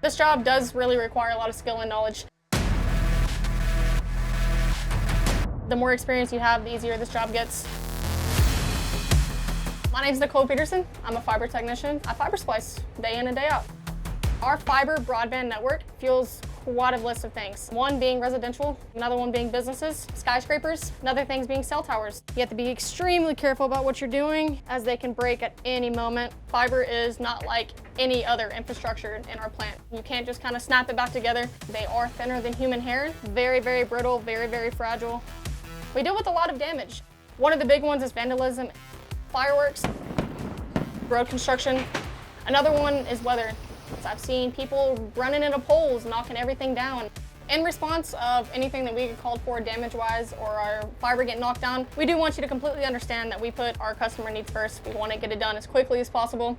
This job does really require a lot of skill and knowledge. The more experience you have, the easier this job gets. My name's Nichole Peterson. I'm a fiber technician. I fiber splice day in and day out. Our fiber broadband network fuels quite a list of things. One being residential, another one being businesses, skyscrapers, another things being cell towers. You have to be extremely careful about what you're doing as they can break at any moment. Fiber is not like any other infrastructure in our plant. You can't just kind of snap it back together. They are thinner than human hair, very, very brittle, very, very fragile. We deal with a lot of damage. One of the big ones is vandalism, fireworks, road construction. Another one is weather. I've seen people running into poles, knocking everything down. In response of anything that we get called for damage-wise or our fiber getting knocked down, we do want you to completely understand that we put our customer needs first. We want to get it done as quickly as possible.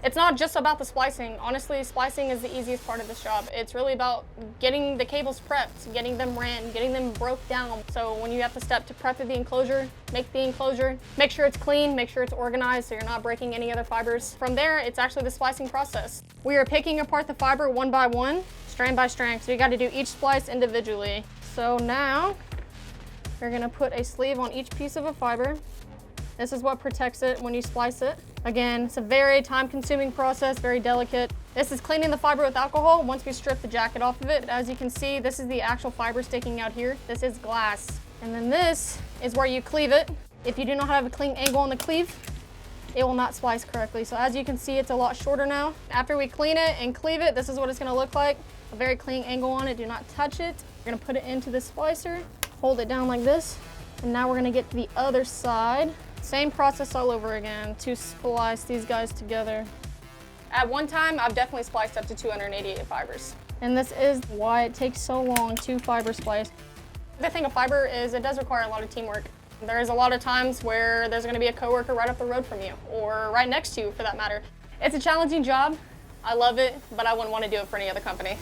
It's not just about the splicing. Honestly, splicing is the easiest part of this job. It's really about getting the cables prepped, getting them ran, getting them broke down. So when you have to step to prep the enclosure, make sure it's clean, make sure it's organized so you're not breaking any other fibers. From there, it's actually the splicing process. We are picking apart the fiber one by one, strand by strand. So you got to do each splice individually. So now we're gonna put a sleeve on each piece of a fiber. This is what protects it when you splice it. Again, it's a very time-consuming process, very delicate. This is cleaning the fiber with alcohol once we strip the jacket off of it. As you can see, this is the actual fiber sticking out here. This is glass. And then this is where you cleave it. If you do not have a clean angle on the cleave, it will not splice correctly. So as you can see, it's a lot shorter now. After we clean it and cleave it, this is what it's gonna look like. A very clean angle on it, do not touch it. We're gonna put it into the splicer, hold it down like this. And now we're gonna get to the other side. Same process all over again to splice these guys together. At one time, I've definitely spliced up to 288 fibers. And this is why it takes so long to fiber splice. The thing of fiber is it does require a lot of teamwork. There's a lot of times where there's gonna be a coworker right up the road from you, or right next to you for that matter. It's a challenging job. I love it, but I wouldn't want to do it for any other company.